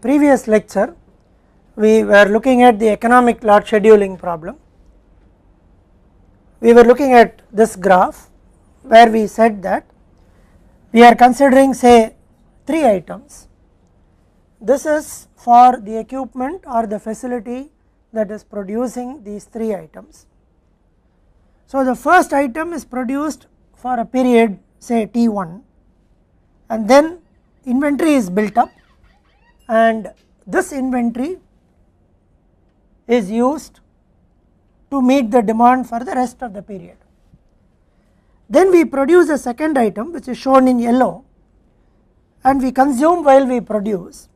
previous lecture we were looking at the economic lot scheduling problem. We were looking at this graph where we said that we are considering say 3 items. This is for the equipment or the facility that is producing these 3 items. So, the first item is produced for a period say T1 and then inventory is built up and this inventory is used to meet the demand for the rest of the period. Then we produce a second item which is shown in yellow and we consume while we produce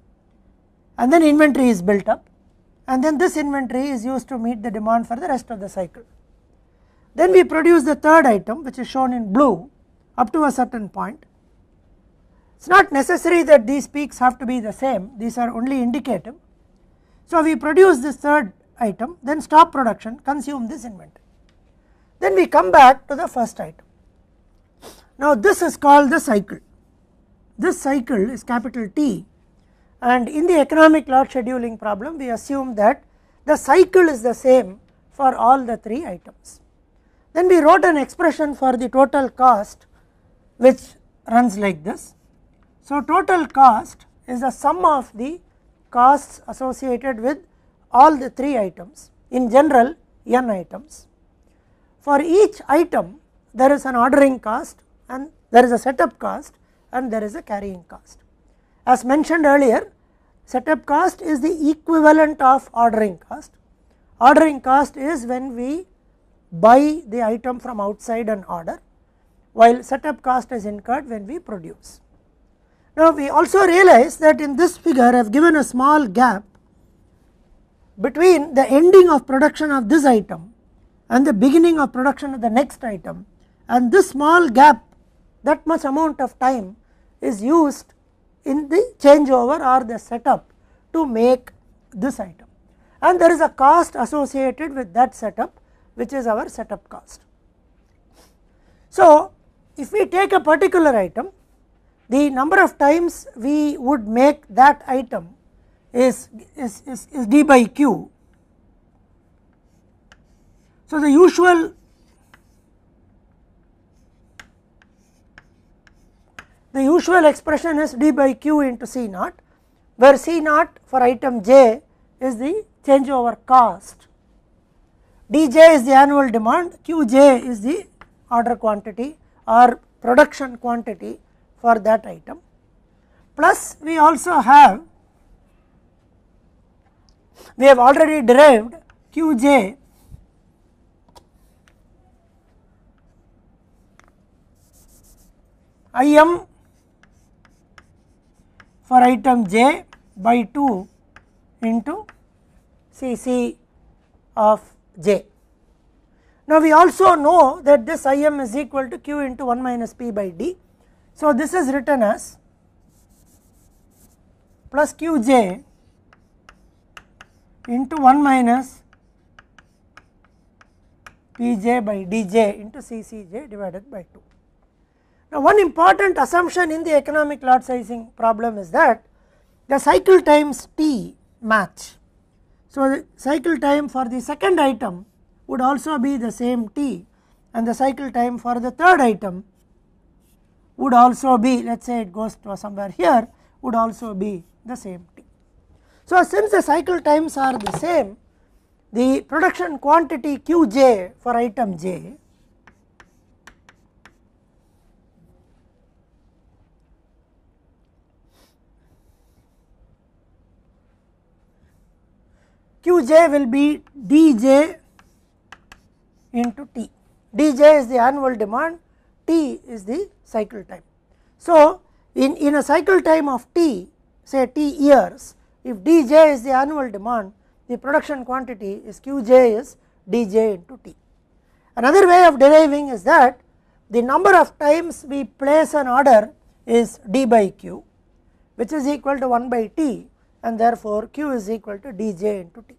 and then inventory is built up and then this inventory is used to meet the demand for the rest of the cycle. Then we produce the third item which is shown in blue up to a certain point. It is not necessary that these peaks have to be the same, these are only indicative. So, we produce this third item, then stop production, consume this inventory. Then we come back to the first item. Now, this is called the cycle. This cycle is capital T and in the economic lot scheduling problem we assume that the cycle is the same for all the 3 items. Then we wrote an expression for the total cost which runs like this. So, total cost is the sum of the costs associated with all the 3 items, in general n items. For each item there is an ordering cost and there is a setup cost and there is a carrying cost. As mentioned earlier, setup cost is the equivalent of ordering cost. Ordering cost is when we buy the item from outside and order, while setup cost is incurred when we produce. Now, we also realize that in this figure I have given a small gap between the ending of production of this item and the beginning of production of the next item, and this small gap, that much amount of time is used in the changeover or the setup to make this item, and there is a cost associated with that setup which is our setup cost. So, if we take a particular item, the number of times we would make that item is d by q. So, the usual expression is d by q into C naught, where C naught for item j is the changeover cost, dj is the annual demand, qj is the order quantity or production quantity for that item, plus we also have, we have already derived qj Im for item j by 2 into Cc of j. Now, we also know that this Im is equal to q into 1 minus p by d. So, this is written as plus qj into 1 minus pj by dj into ccj divided by 2. Now, one important assumption in the economic lot sizing problem is that the cycle times t match. So, the cycle time for the second item would also be the same t and the cycle time for the third item would also be, let us say it goes to somewhere here, would also be the same t. So, since the cycle times are the same, the production quantity qj for item j qj will be dj into t. dj is the annual demand, t is the cycle time. So, in a cycle time of t, say t years, if dj is the annual demand, the production quantity is qj is dj into t. Another way of deriving is that the number of times we place an order is d by q, which is equal to 1 by t, and therefore q is equal to dj into t.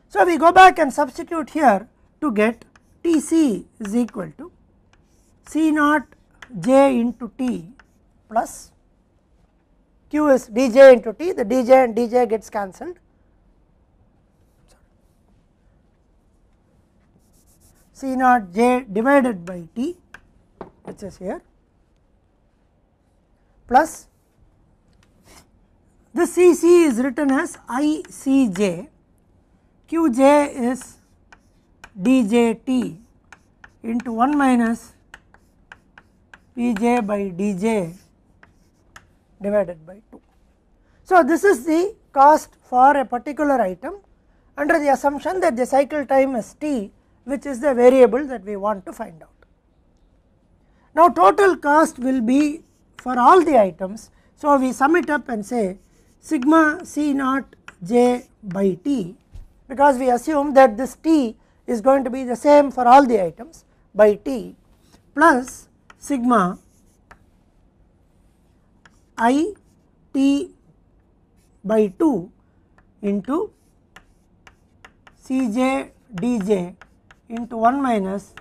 So, we go back and substitute here to get Tc is equal to C naught j into t plus Q is dj into T, the dj and dj gets cancelled. C naught j divided by T, which is here, plus this Cc is written as ICj, Qj is djt into 1 minus Pj by dj divided by 2. So, this is the cost for a particular item under the assumption that the cycle time is T, which is the variable that we want to find out. Now, total cost will be for all the items. So, we sum it up and say sigma C naught j by T, because we assume that this T is going to be the same for all the items, by T, plus sigma I T by 2 into Cj dj into 1 minus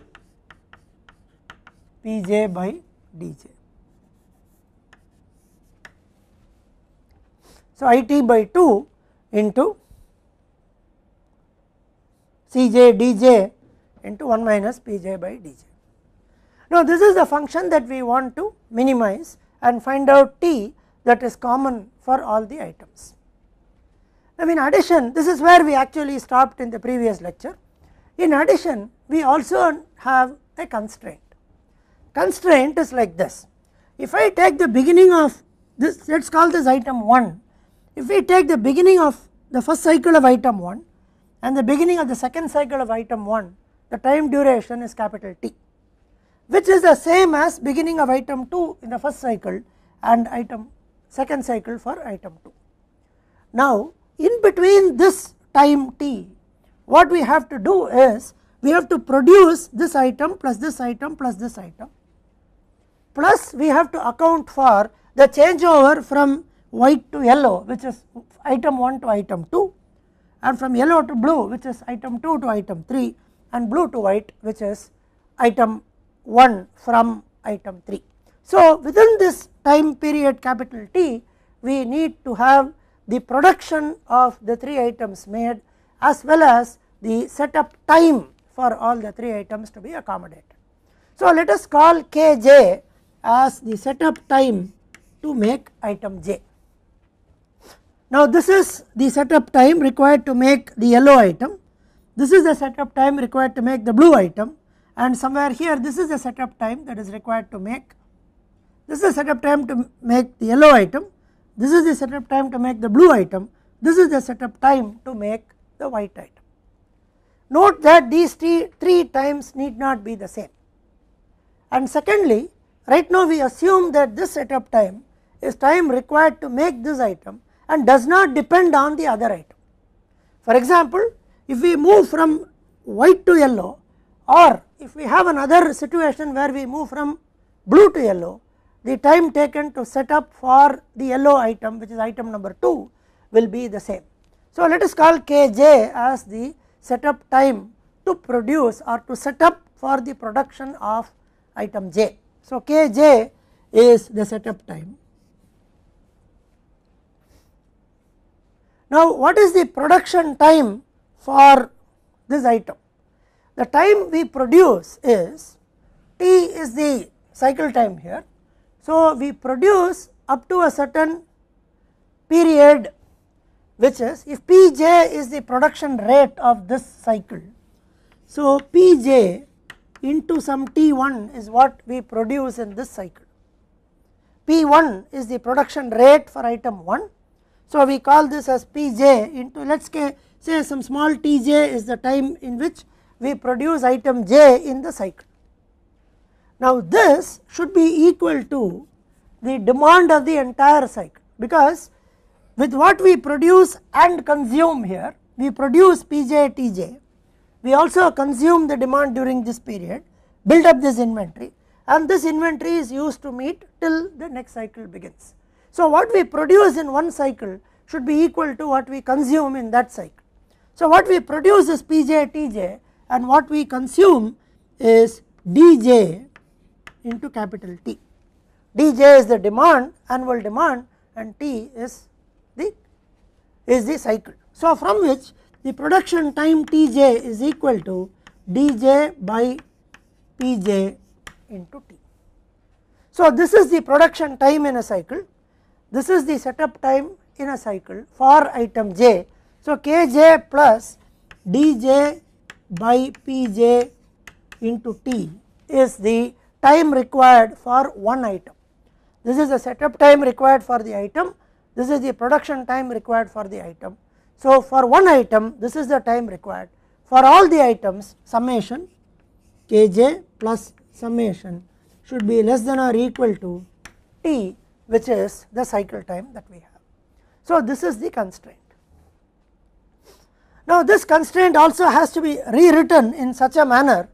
Pj by dj. So, IT by 2 into Cj dj into 1 minus Pj by dj. Now, this is the function that we want to minimize and find out T that is common for all the items. Now, in addition, this is where we actually stopped in the previous lecture. In addition, we also have a constraint. Constraint is like this. If I take the beginning of this, let us call this item 1. If we take the beginning of the first cycle of item 1 and the beginning of the second cycle of item 1, the time duration is capital T, which is the same as beginning of item 2 in the first cycle and item second cycle for item 2. Now, in between this time T, what we have to do is we have to produce this item plus this item plus this item, plus we have to account for the changeover from white to yellow, which is item 1 to item 2, and from yellow to blue, which is item 2 to item 3, and blue to white, which is item 1 from item 3. So, within this time period capital T, we need to have the production of the 3 items made as well as the setup time for all the 3 items to be accommodated. So, let us call Kj as the setup time to make item j. Now, this is the setup time required to make the yellow item, this is the setup time required to make the blue item, and somewhere here this is the setup time that is required to make, this is the setup time to make the yellow item, this is the setup time to make the blue item, this is the setup time to make the white item. Note that these three times need not be the same. And secondly, right now we assume that this setup time is time required to make this item and does not depend on the other item. For example, if we move from white to yellow, or if we have another situation where we move from blue to yellow, the time taken to set up for the yellow item, which is item number 2, will be the same. So, let us call Kj as the setup time to produce or to set up for the production of item j. So, Kj is the setup time. Now, what is the production time for this item? The time we produce is T is the cycle time here. So, we produce up to a certain period, which is if Pj is the production rate of this cycle. So, Pj into some T1 is what we produce in this cycle. P1 is the production rate for item 1. So, we call this as Pj into, let us say some small Tj is the time in which we produce item j in the cycle. Now, this should be equal to the demand of the entire cycle, because with what we produce and consume here, we produce Pj Tj, we also consume the demand during this period, build up this inventory, and this inventory is used to meet till the next cycle begins. So, what we produce in one cycle should be equal to what we consume in that cycle. So, what we produce is Pj Tj and what we consume is Dj into capital T. Dj is the demand, annual demand, and T is the cycle. So, from which the production time Tj is equal to dj by Pj into T. So, this is the production time in a cycle, this is the setup time in a cycle for item j. So, Kj plus dj by Pj into T is the time required for one item. This is the setup time required for the item, this is the production time required for the item. So, for one item this is the time required, for all the items summation Kj plus summation should be less than or equal to T, which is the cycle time that we have. So, this is the constraint. Now, this constraint also has to be rewritten in such a manner,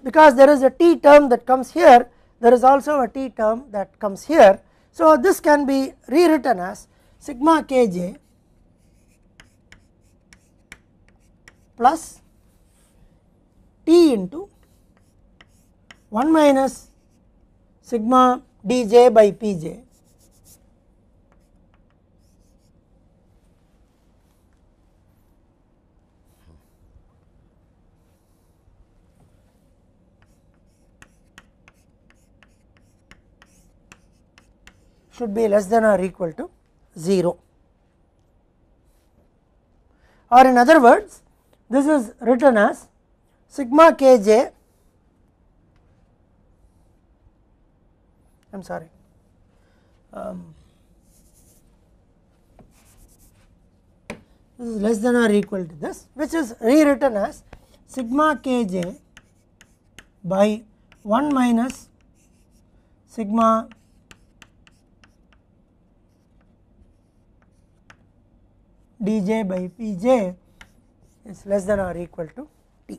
because there is a T term that comes here, there is also a T term that comes here. So, this can be rewritten as sigma Kj plus T into 1 minus sigma dj by Pj should be less than or equal to 0, or in other words this is written as sigma Kj, I am sorry, this is less than or equal to this, which is rewritten as sigma Kj by 1 minus sigma dj by Pj is less than or equal to T.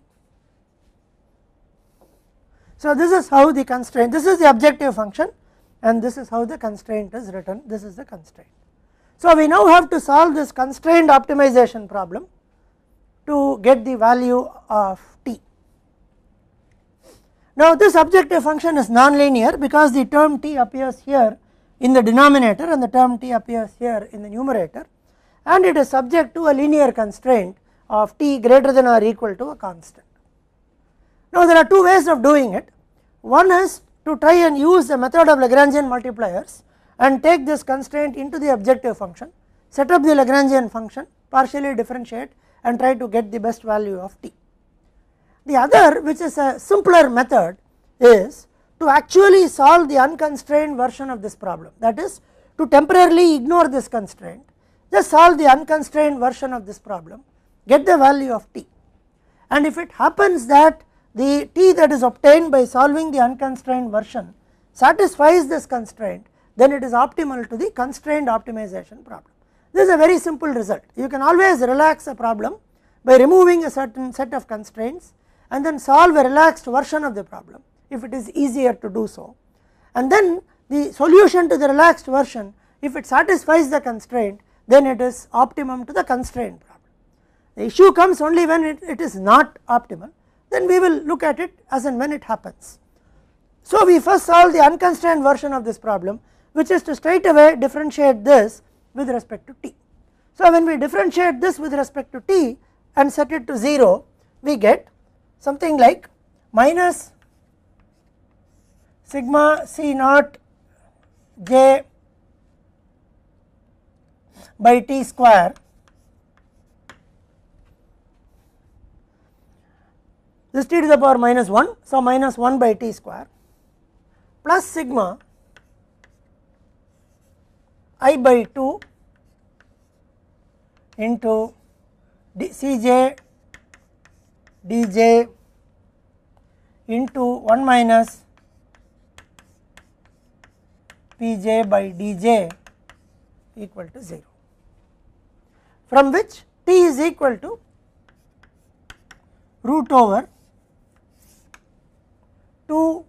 So, this is how the constraint, this is the objective function and this is how the constraint is written, this is the constraint. So, we now have to solve this constraint optimization problem to get the value of T. Now, this objective function is non-linear because the term T appears here in the denominator and the term T appears here in the numerator, and it is subject to a linear constraint of T greater than or equal to a constant. Now, there are two ways of doing it. One is to try and use the method of Lagrangian multipliers and take this constraint into the objective function, set up the Lagrangian function, partially differentiate and try to get the best value of T. The other, which is a simpler method, is to actually solve the unconstrained version of this problem, that is to temporarily ignore this constraint, just solve the unconstrained version of this problem, get the value of T, and if it happens that the T that is obtained by solving the unconstrained version satisfies this constraint, then it is optimal to the constrained optimization problem. This is a very simple result. You can always relax a problem by removing a certain set of constraints and then solve a relaxed version of the problem if it is easier to do so, and then the solution to the relaxed version, if it satisfies the constraint, then it is optimum to the constrained problem. The issue comes only when it is not optimal, then we will look at it as and when it happens. So, we first solve the unconstrained version of this problem, which is to straight away differentiate this with respect to T. So, when we differentiate this with respect to T and set it to 0, we get something like minus sigma C naught j by T square this T to the power minus 1, so minus 1 by T square plus sigma I by 2 into Cj dj into 1 minus Pj by dj equal to 0, from which T is equal to root over 2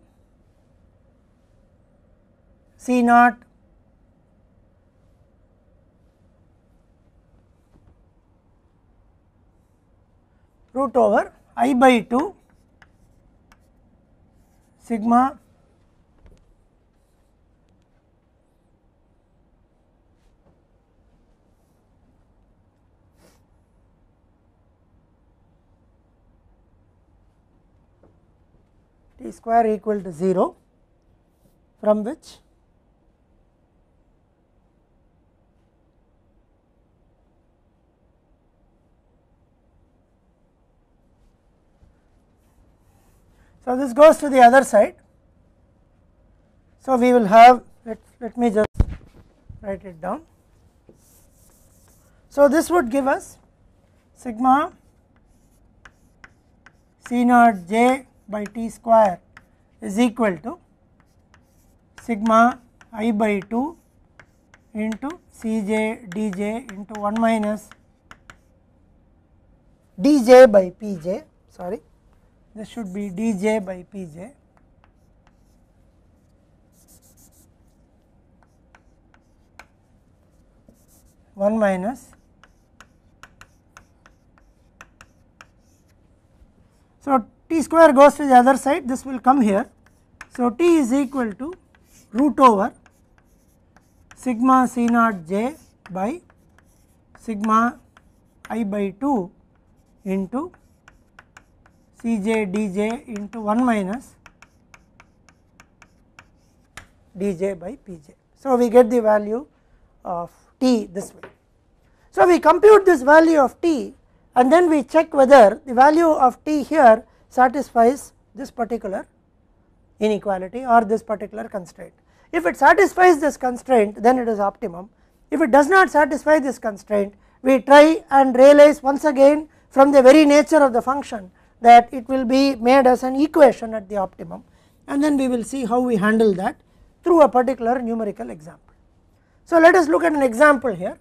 C naught root over I by 2 sigma T square equal to 0, from which so this goes to the other side. So we will have, let me just write it down. So this would give us sigma C naught j by T square is equal to sigma I by 2 into Cj dj into 1 minus dj by pj, sorry, this should be dj by pj, one minus. So T square goes to the other side, this will come here. So T is equal to root over sigma C naught j by sigma I by 2 into Cj dj into 1 minus dj by pj. So we get the value of T this way. So we compute this value of T and then we check whether the value of T here satisfies this particular inequality or this particular constraint. If it satisfies this constraint, then it is optimum. If it does not satisfy this constraint, we try and realize once again from the very nature of the function that it will be made as an equation at the optimum, and then we will see how we handle that through a particular numerical example. So let us look at an example here.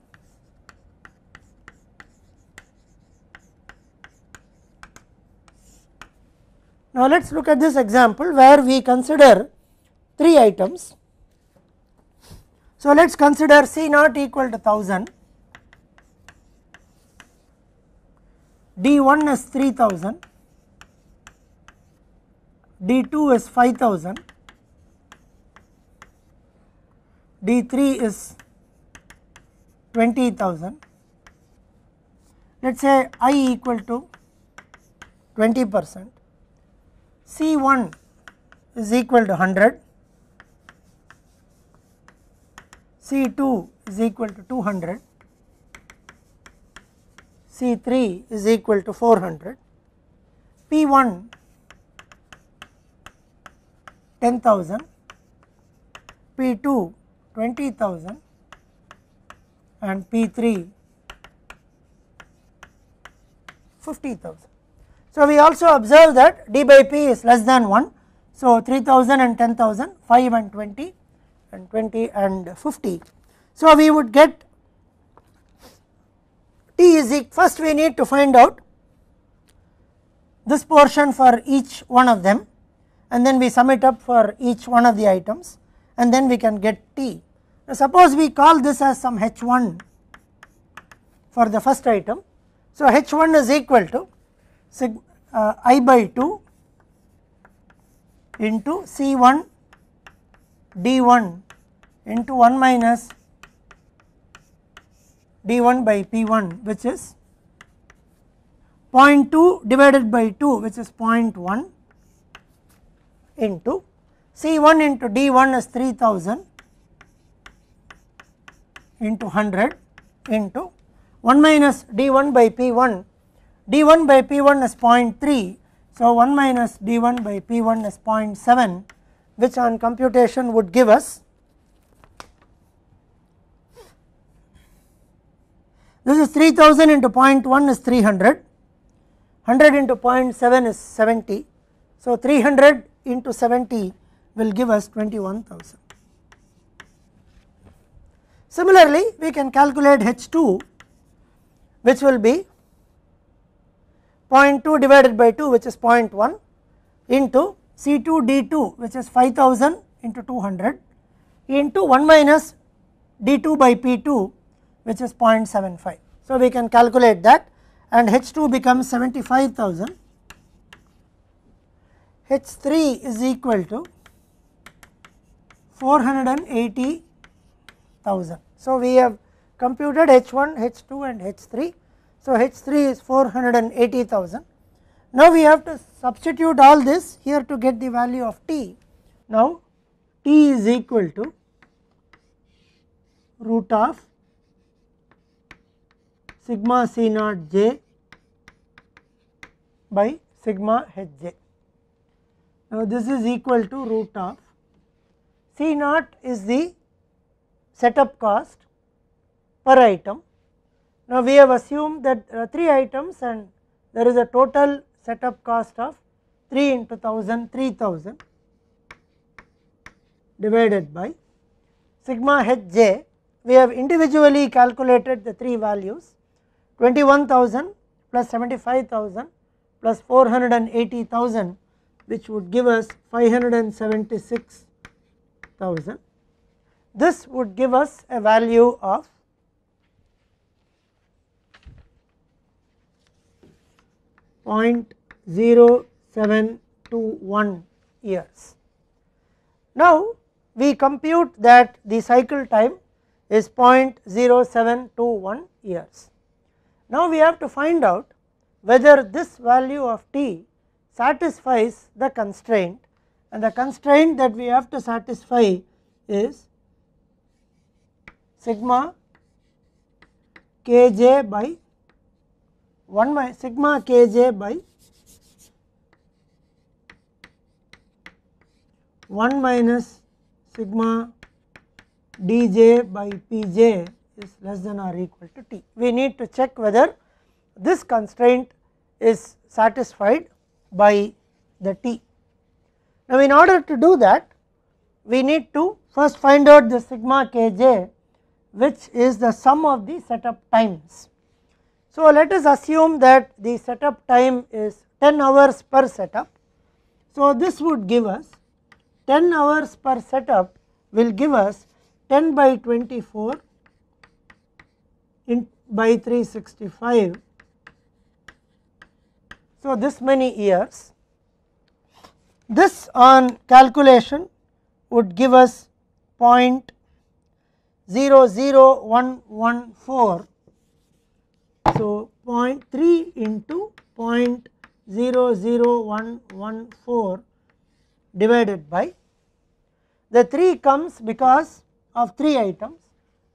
Now let us look at this example where we consider 3 items. So let us consider C naught equal to 1000, D1 is 3000, D2 is 5000, D3 is 20,000. Let us say I equal to 20%, C1 is equal to 100, C2 is equal to 200, C3 is equal to 400, P1 10,000, P2 20,000 and P3 50,000. So we also observe that D by P is less than 1. So 3000 and 10,000, 5 and 20 and 20 and 50. So we would get T is equal, first we need to find out this portion for each one of them and then we sum it up for each one of the items and then we can get T. Now suppose we call this as some H1 for the first item. So H1 is equal to sigma I by 2 into C1 D1 into 1 minus D1 by P1, which is 0.2 divided by 2, which is 0.1 into C1 into D1 is 3000 into 100 into 1 minus D1 by P1. D1 by P1 is 0.3, so 1 minus D1 by P1 is 0.7, which on computation would give us, this is 3000 into 0.1 is 300, 100 into 0.7 is 70, so 300 into 70 will give us 21,000. Similarly, we can calculate H2, which will be 0.2 divided by 2, which is 0.1 into C2 D2, which is 5000 into 200 into 1 minus D2 by P2, which is 0.75. So we can calculate that and H2 becomes 75,000. H3 is equal to 480,000. So we have computed H1, H2 and H3. So H3 is 480,000. Now we have to substitute all this here to get the value of t. Now t is equal to root of sigma C naught j by sigma h j. Now this is equal to root of C naught is the setup cost per item. Now we have assumed that there are 3 items and there is a total setup cost of 3 into 1000 3000 divided by sigma h j. We have individually calculated the 3 values 21,000 plus 75,000 plus 480,000, which would give us 576,000. This would give us a value of 0.0721 years. Now we compute that the cycle time is 0.0721 years. Now we have to find out whether this value of t satisfies the constraint, and the constraint that we have to satisfy is sigma kj by 1 sigma kj by 1 minus sigma dj by pj is less than or equal to t. We need to check whether this constraint is satisfied by the t. Now in order to do that, we need to first find out the sigma kj, which is the sum of the setup times. So let us assume that the setup time is 10 hours per setup. So this would give us 10 hours per setup will give us 10 by 24 by 365. So this many years. This on calculation would give us 0.00114. So 0.3 into 0.00114 divided by, the 3 comes because of 3 items.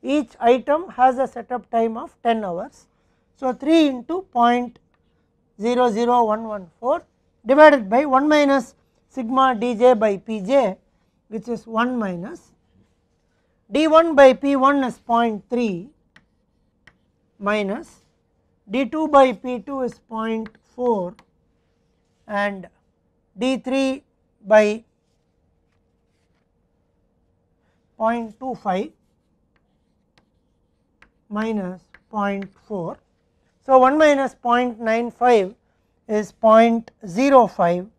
Each item has a setup time of 10 hours. So 3 into 0.00114 divided by 1 minus sigma dj by pj, which is 1 minus d1 by p1 is 0.3 minus d2 by p2 is 0.4 and d3 by 0.25 minus 0.4. So 1 minus 0.95 is 0.05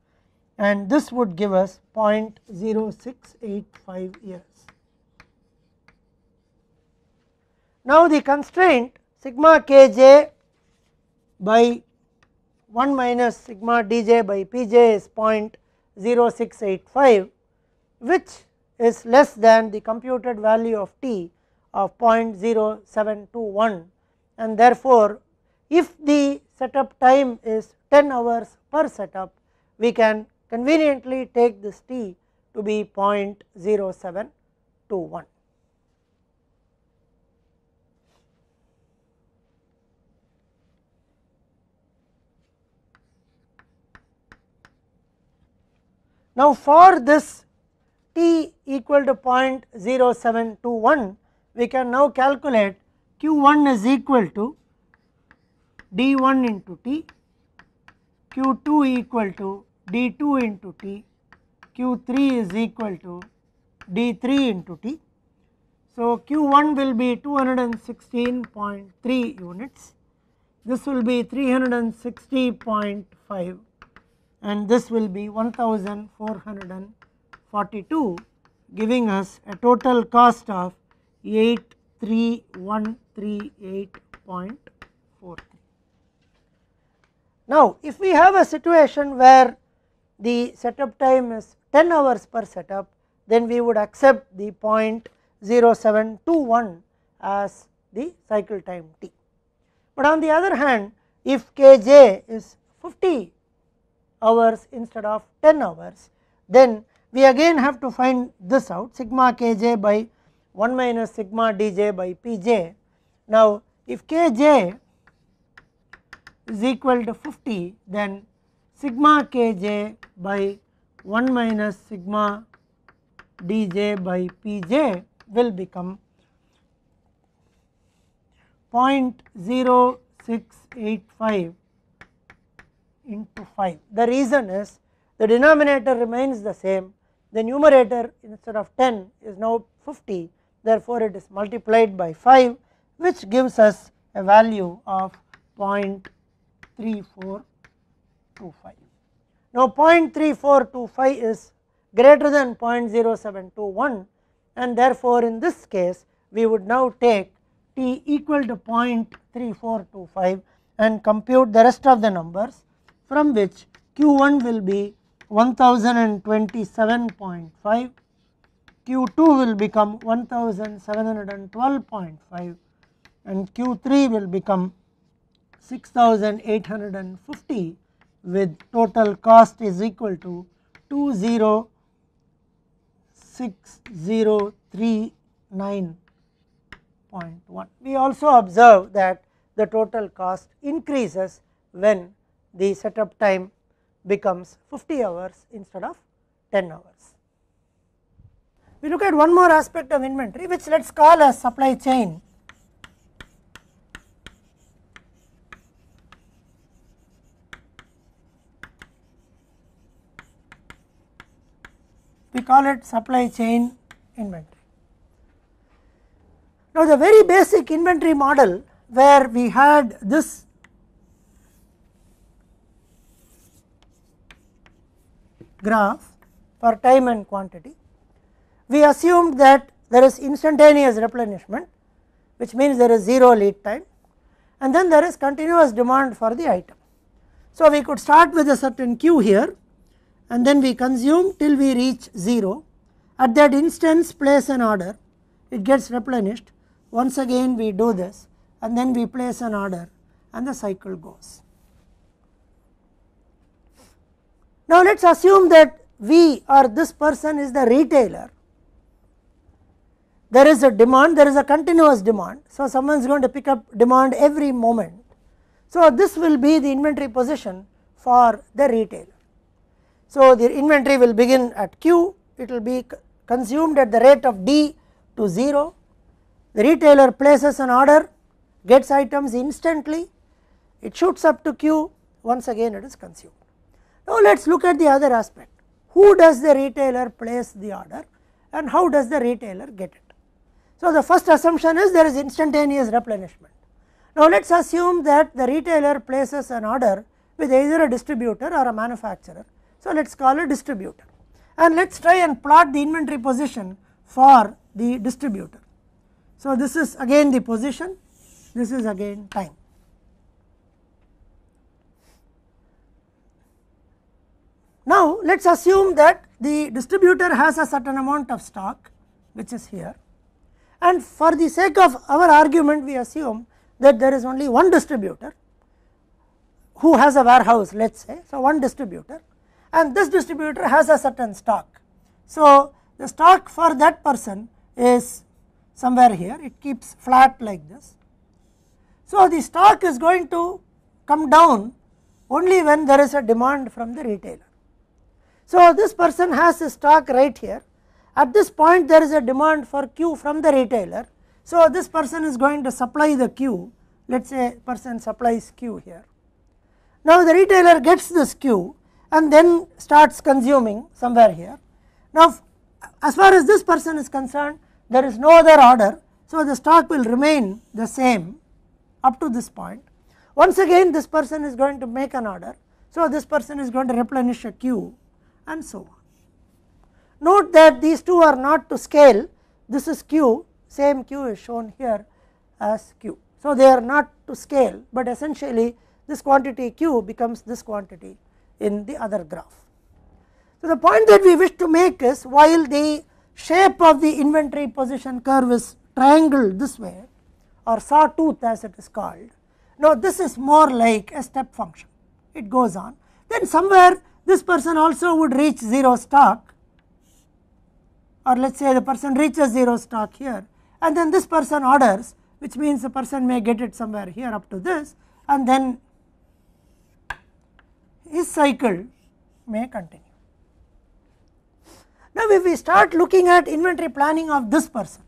and this would give us 0.0685 years. Now the constraint sigma kj by 1 minus sigma dj by pj is 0.0685, which is less than the computed value of t of 0.0721, and therefore if the setup time is 10 hours per setup, we can conveniently take this t to be 0.0721. Now for this t equal to 0.0721, we can now calculate q1 is equal to d1 into t, q2 equal to d2 into t, q3 is equal to d3 into t. So q1 will be 216.3 units, this will be 360.5 and this will be 1442, giving us a total cost of 83138.43. Now if we have a situation where the setup time is 10 hours per setup, then we would accept the 0.0721 as the cycle time t. But on the other hand, if kj is 50 hours instead of 10 hours, then we again have to find this out, sigma kj by 1 minus sigma dj by pj. Now, if kj is equal to 50, then sigma kj by 1 minus sigma dj by pj will become 0.0685 into 5. The reason is the denominator remains the same, the numerator instead of 10 is now 50, therefore it is multiplied by 5, which gives us a value of 0.3425. Now 0.3425 is greater than 0.0721, and therefore in this case we would now take t equal to 0.3425 and compute the rest of the numbers, from which q1 will be 1027.5, q2 will become 1712.5, and q3 will become 6850, with total cost is equal to 206,039.1. We also observe that the total cost increases when the setup time becomes 50 hours instead of 10 hours. We look at one more aspect of inventory, which let us call as supply chain. We call it supply chain inventory. Now, the very basic inventory model where we had this graph for time and quantity, we assumed that there is instantaneous replenishment, which means there is 0 lead time, and then there is continuous demand for the item. So, we could start with a certain Q here, and then we consume till we reach 0. At that instance, place an order, it gets replenished. Once again we do this, and then we place an order, and the cycle goes. Now, let us assume that we or this person is the retailer. There is a demand, there is a continuous demand. So, someone is going to pick up demand every moment. So, this will be the inventory position for the retailer. So, the inventory will begin at Q, it will be consumed at the rate of D to 0. The retailer places an order, gets items instantly, it shoots up to Q, once again it is consumed. Now, let us look at the other aspect. Who does the retailer place the order, and how does the retailer get it? So, the first assumption is there is instantaneous replenishment. Now, let us assume that the retailer places an order with either a distributor or a manufacturer. So, let us call a distributor, and let us try and plot the inventory position for the distributor. So, this is again the position, this is again time. Now, let us assume that the distributor has a certain amount of stock, which is here, and for the sake of our argument we assume that there is only one distributor who has a warehouse, let us say. So, one distributor, and this distributor has a certain stock. So, the stock for that person is somewhere here, it keeps flat like this. So, the stock is going to come down only when there is a demand from the retailer. So, this person has a stock right here, at this point there is a demand for Q from the retailer. So, this person is going to supply the Q, let us say person supplies Q here. Now, the retailer gets this Q and then starts consuming somewhere here. Now, as far as this person is concerned, there is no other order. So, the stock will remain the same up to this point. Once again this person is going to make an order. So, this person is going to replenish a Q and so on. Note that these two are not to scale, this is Q, same Q is shown here as Q. So, they are not to scale, but essentially this quantity Q becomes this quantity in the other graph. So, the point that we wish to make is, while the shape of the inventory position curve is triangled this way or sawtooth as it is called, now this is more like a step function, it goes on. Then somewhere this person also would reach 0 stock, or let us say the person reaches 0 stock here, and then this person orders, which means the person may get it somewhere here up to this, and then his cycle may continue. Now, if we start looking at inventory planning of this person,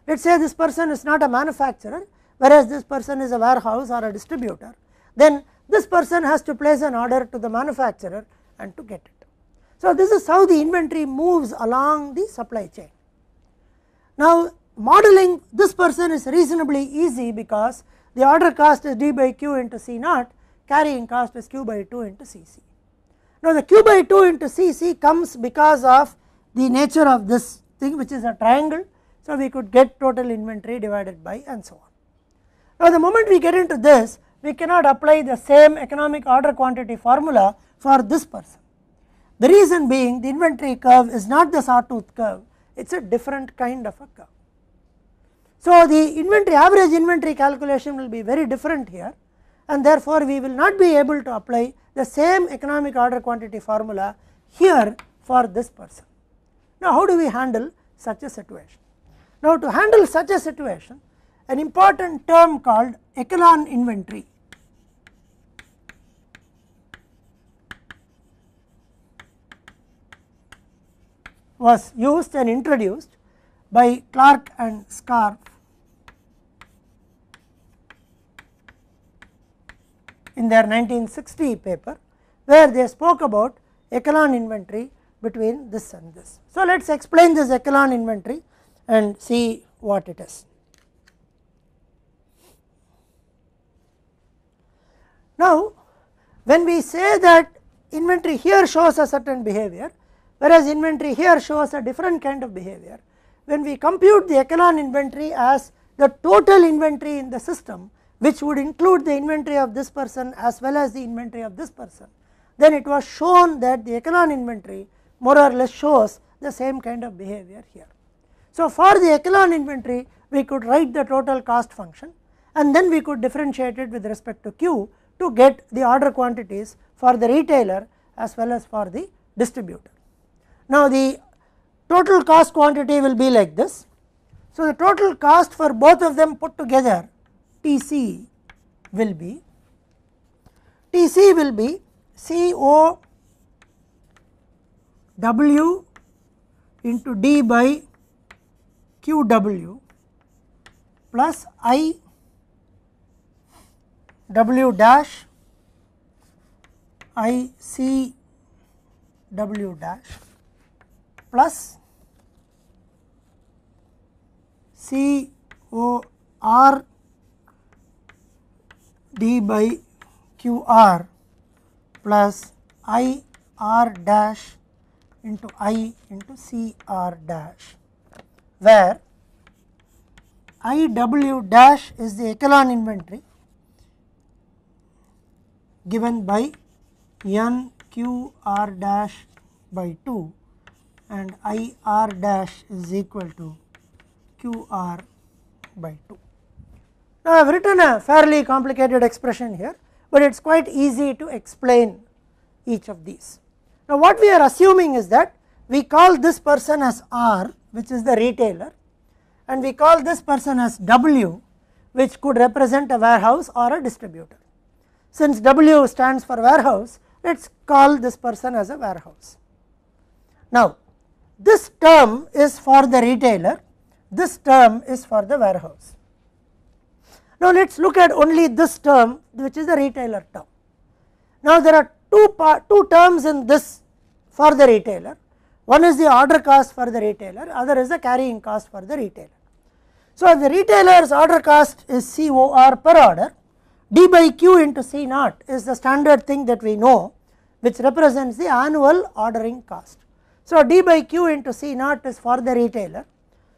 let us say this person is not a manufacturer, whereas this person is a warehouse or a distributor, then this person has to place an order to the manufacturer and to get it. So, this is how the inventory moves along the supply chain. Now, modeling this person is reasonably easy because the order cost is D by Q into C naught, carrying cost is Q by 2 into Cc. Now, the Q by 2 into Cc comes because of the nature of this thing, which is a triangle. So, we could get total inventory divided by and so on. Now, the moment we get into this, we cannot apply the same economic order quantity formula for this person. The reason being the inventory curve is not the sawtooth curve, it is a different kind of a curve. So, the inventory average inventory calculation will be very different here, and therefore, we will not be able to apply the same economic order quantity formula here for this person. Now, how do we handle such a situation? Now, to handle such a situation, an important term called echelon inventory was used and introduced by Clark and Scarf in their 1960 paper, where they spoke about echelon inventory between this and this. So, let us explain this echelon inventory and see what it is. Now, when we say that inventory here shows a certain behavior, whereas inventory here shows a different kind of behavior, when we compute the echelon inventory as the total inventory in the system, which would include the inventory of this person as well as the inventory of this person, then it was shown that the echelon inventory more or less shows the same kind of behavior here. So, for the echelon inventory, we could write the total cost function, and then we could differentiate it with respect to Q to get the order quantities for the retailer as well as for the distributor. Now, the total cost quantity will be like this. So, the total cost for both of them put together TC will be CO W into D by QW plus I W dash I C W dash plus C O R D by Q R plus I R dash into I into C R dash, where I W dash is the echelon inventory given by N Q R dash by 2 and I R dash is equal to Q R by 2. Now, I have written a fairly complicated expression here, but it is quite easy to explain each of these. Now, what we are assuming is that we call this person as R, which is the retailer, and we call this person as W, which could represent a warehouse or a distributor. Since W stands for warehouse, let us call this person as a warehouse. Now, this term is for the retailer, this term is for the warehouse. Now, let us look at only this term, which is the retailer term. Now, there are two terms in this for the retailer. One is the order cost for the retailer, other is the carrying cost for the retailer. So, the retailer's order cost is COR per order, D by Q into C naught is the standard thing that we know, which represents the annual ordering cost. So, D by Q into C naught is for the retailer.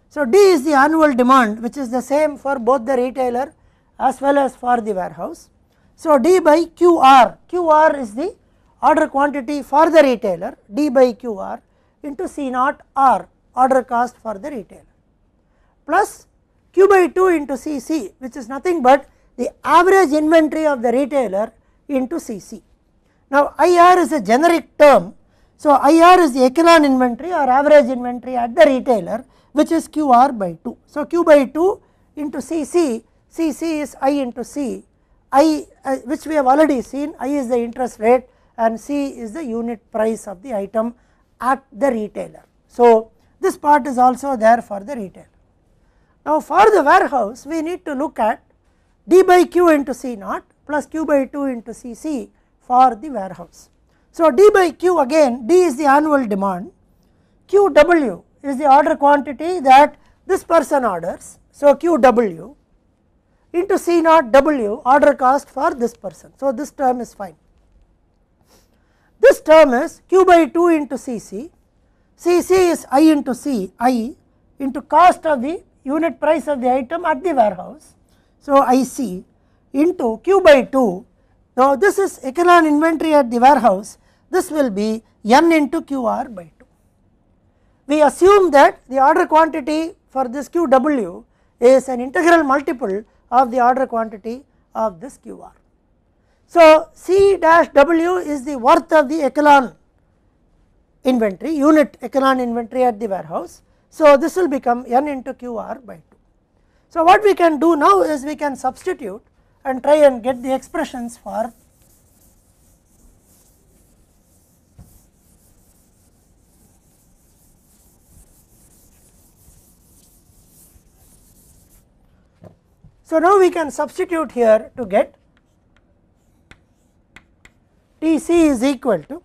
So, D is the annual demand, which is the same for both the retailer as well as for the warehouse. So, D by QR, QR is the order quantity for the retailer, D by QR into C naught R, order cost for the retailer, plus Q by 2 into CC, which is nothing but the average inventory of the retailer into CC. Now IR is a generic term, so IR is the echelon inventory or average inventory at the retailer, which is QR by 2. So Q by 2 into CC, CC is I into C, I which we have already seen, I is the interest rate and C is the unit price of the item at the retailer. So this part is also there for the retailer. Now for the warehouse we need to look at D by Q into C naught plus Q by 2 into CC for the warehouse. So D by Q, again D is the annual demand, QW is the order quantity that this person orders, so QW into C naught W order cost for this person. So this term is fine. This term is Q by 2 into CC, CC is I into C, I into cost of the unit price of the item at the warehouse, so IC into Q by 2. Now this is echelon inventory at the warehouse, this will be N into QR by 2. We assume that the order quantity for this QW is an integral multiple of the order quantity of this QR. So C dash W is the worth of the echelon inventory, unit echelon inventory at the warehouse. So this will become N into QR by 2. So what we can do now is we can substitute and try and get the expressions for so now we can substitute here to get TC is equal to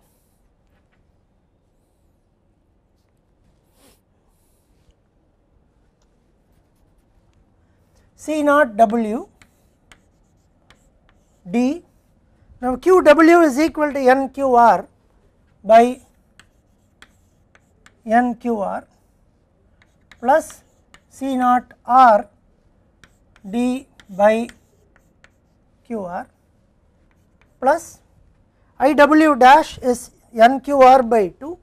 C naught W D. Now QW is equal to NQR by NQR plus C naught R D by QR plus IW dash is NQR by 2,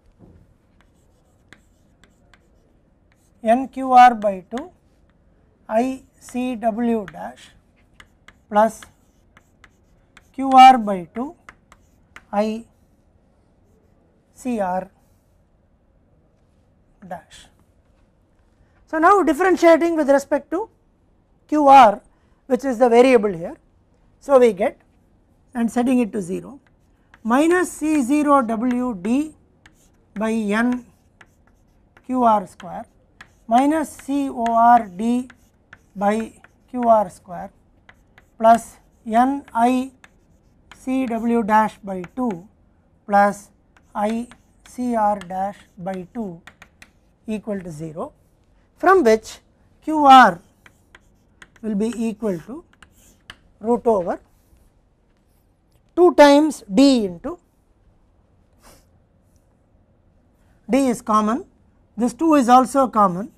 NQR by 2 ICW dash plus QR by 2 ICR dash. So now differentiating with respect to QR, which is the variable here, so we get, and setting it to 0, minus C0 WD by N QR square minus CORD by QR square plus NI CW dash by 2 plus ICR dash by 2 equal to 0, from which QR will be equal to root over 2 times D into D is common, this 2 is also common,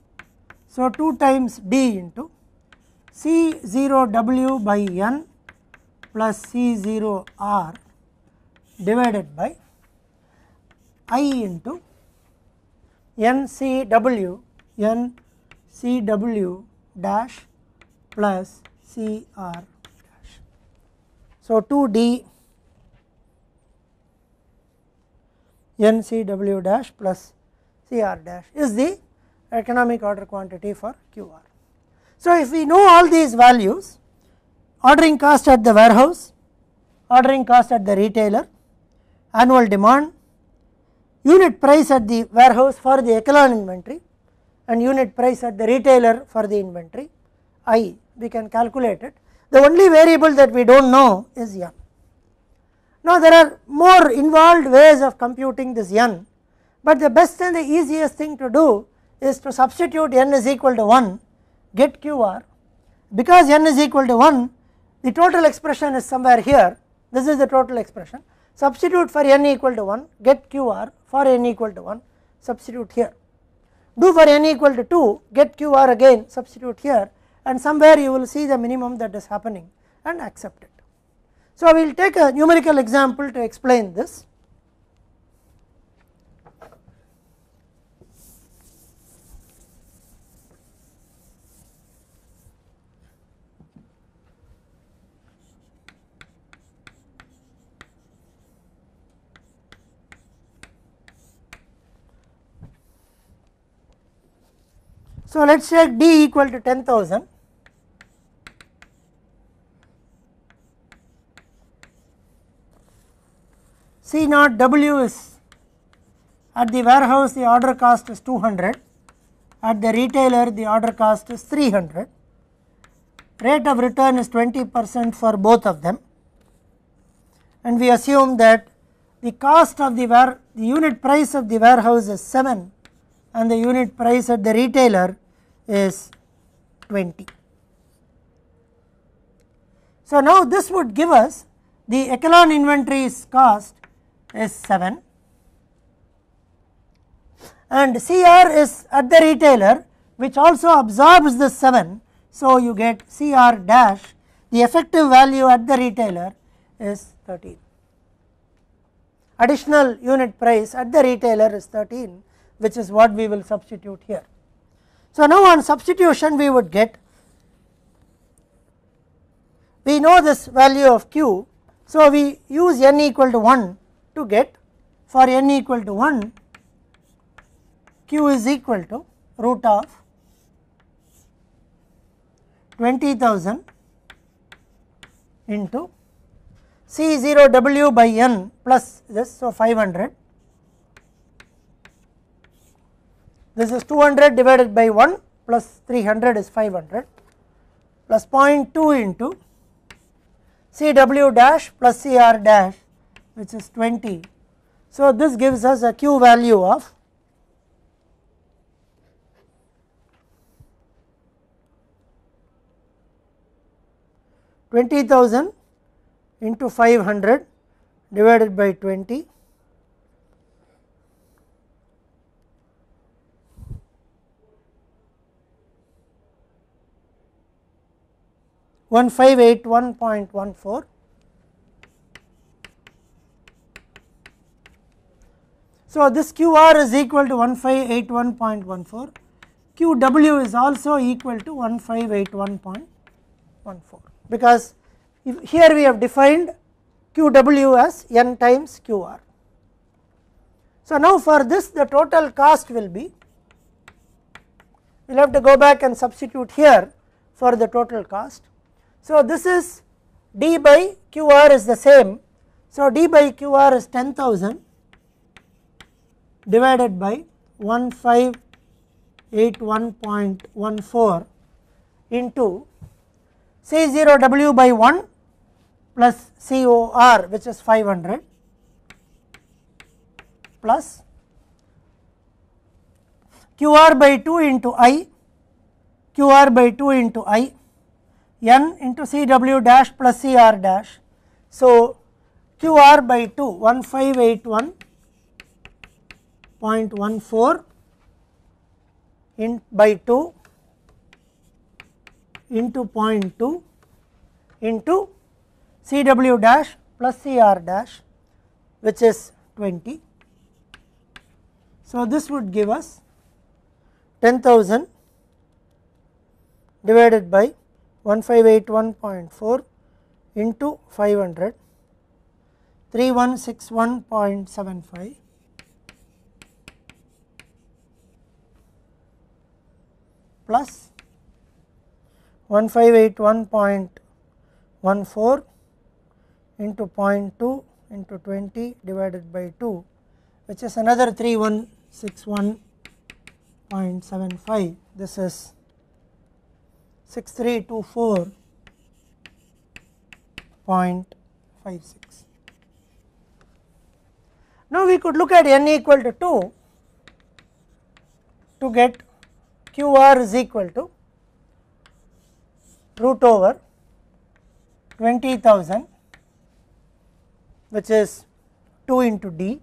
so 2 times D into C0 W by N plus C0 R divided by I into NCW dash plus CR dash. So 2D NCW dash plus CR dash is the economic order quantity for QR. So if we know all these values, ordering cost at the warehouse, ordering cost at the retailer, annual demand, unit price at the warehouse for the echelon inventory and unit price at the retailer for the inventory, I, we can calculate it. The only variable that we do not know is N. Now there are more involved ways of computing this N, but the best and the easiest thing to do is to substitute N is equal to 1, get QR. Because N is equal to 1, the total expression is somewhere here, this is the total expression, substitute for N equal to 1, get QR, for N equal to 1, substitute here. Do for N equal to 2, get QR again, substitute here, and somewhere you will see the minimum that is happening and accept it. So we will take a numerical example to explain this. So, let us take D equal to 10,000. C naught W is at the warehouse the order cost is 200, at the retailer the order cost is 300, rate of return is 20% for both of them, and we assume that the cost of the unit price of the warehouse is 7 and the unit price at the retailer is 20. So, now this would give us the echelon inventory's cost is 7 and CR is at the retailer, which also absorbs the 7. So, you get CR dash, the effective value at the retailer is 13. Additional unit price at the retailer is 13, which is what we will substitute here. So, now on substitution we would get, we know this value of Q. So, we use n equal to 1 to get, for n equal to 1, Q is equal to root of 20,000 into C0 W by n plus this, so 500. This is 200 divided by 1 plus 300 is 500 plus 0.2 into CW dash plus CR dash, which is 20. So, this gives us a Q value of 20,000 into 500 divided by 20, one 1581.14. So, this QR is equal to 1581.14, QW is also equal to 1581.14, because here we have defined QW as n times QR. So, now for this the total cost will be, we will have to go back and substitute here for the total cost. So, this is D by QR is the same. So, D by QR is 10,000 divided by 1581.14 into C0 W by 1 plus COR, which is 500, plus QR by 2 into I, QR by 2 into I, n into CW dash plus CR dash. So, QR by 2 1581.14 in by 2 into 0.2 into CW dash plus CR dash, which is 20. So, this would give us 10,000 divided by 1581.4 into 500, 3161.75 plus 1581.14 into 0.2 into 20 divided by 2, which is another 3161.75. This is 6324.56. Now, we could look at n equal to 2 to get QR is equal to root over 20,000, which is 2 into D,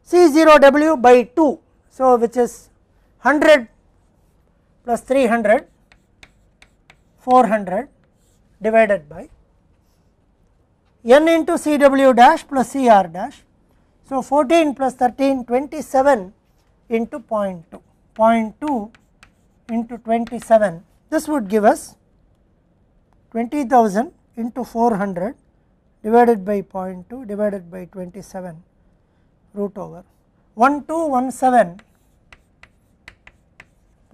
C0 W by 2. So, which is 100 plus 300, 400 divided by n into CW dash plus CR dash. So, 14 plus 13, 27 into 0.2, 0.2 into 27. This would give us 20,000 into 400 divided by 0.2 divided by 27 root over 1217.75.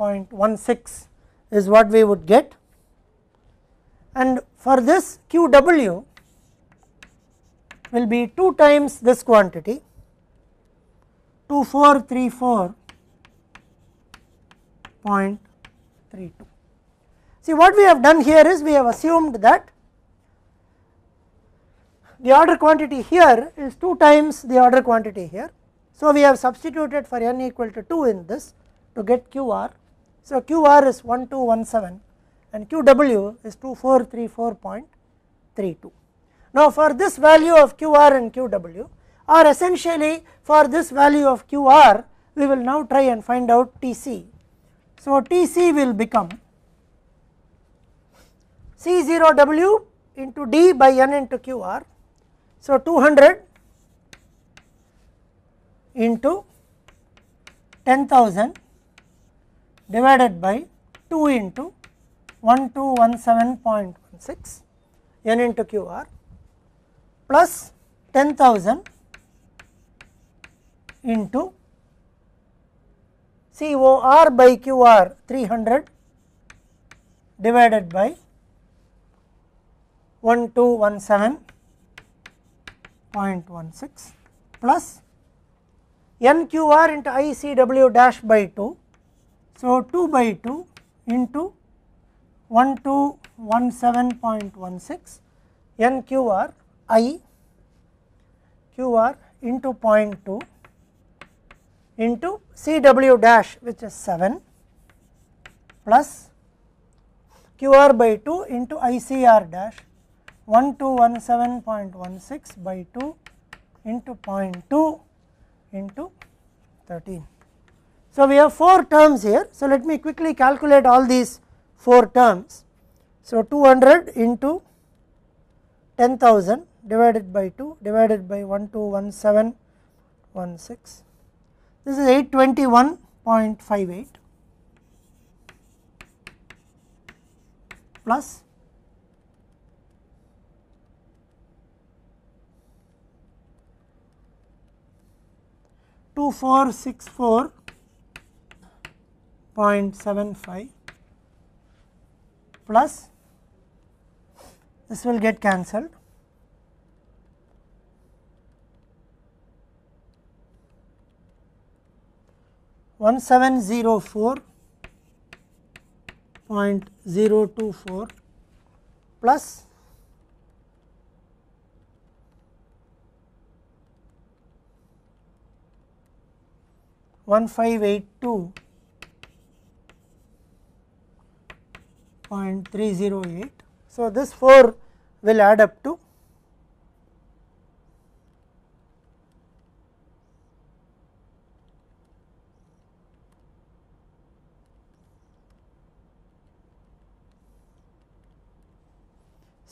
0.16 is what we would get, and for this QW will be 2 times this quantity 2434.32. See, what we have done here is we have assumed that the order quantity here is 2 times the order quantity here. So, we have substituted for n equal to 2 in this to get QR. So, QR is 1217 and QW is 2434.32. Now, for this value of QR and QW, or essentially for this value of QR, we will now try and find out TC. So, TC will become C0W into D by N into QR. So, 200 into 10,000 divided by 2 into 1217.16 N into QR plus 10,000 into COR by QR 300 divided by 1217.16 plus NQR into ICW dash by 2. So, 2 by 2 into 1217.16 NQR I QR into 0.2 into CW dash, which is 7, plus QR by 2 into ICR dash 1217.16 by 2 into 0.2 into 13. So, we have 4 terms here. So, let me quickly calculate all these 4 terms. So, 200 into 10,000 divided by 2 divided by 1217.16, this is 821.58 plus 2464.75 plus this will get cancelled 1704.024 plus 1582.308. So, this 4 will add up to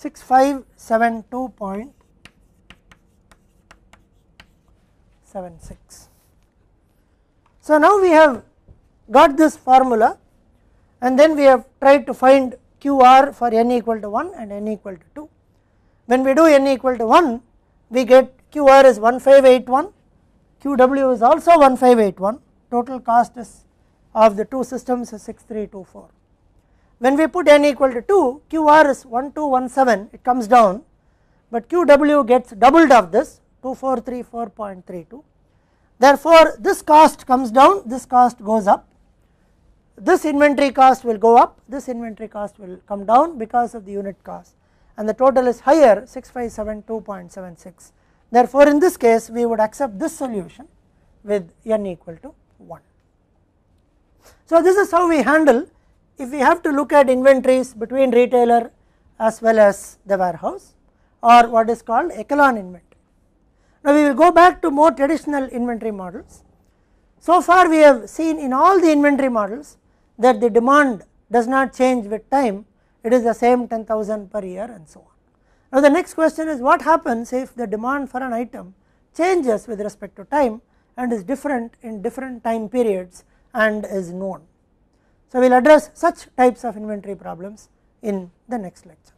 6572.76. So, now we have got this formula and then we have tried to find QR for n equal to 1 and n equal to 2. When we do n equal to 1, we get QR is 1581, QW is also 1581, total cost is of the 2 systems is 6324. When we put n equal to 2, QR is 1217, it comes down, but QW gets doubled of this 2434.32. Therefore, this cost comes down, this cost goes up, this inventory cost will go up, this inventory cost will come down because of the unit cost, and the total is higher 6572.76. Therefore, in this case we would accept this solution with n equal to 1. So, this is how we handle if we have to look at inventories between retailer as well as the warehouse, or what is called echelon inventory. Now, we will go back to more traditional inventory models. So far we have seen in all the inventory models that the demand does not change with time, it is the same 10,000 per year and so on. Now, the next question is what happens if the demand for an item changes with respect to time and is different in different time periods and is known. So, we will address such types of inventory problems in the next lecture.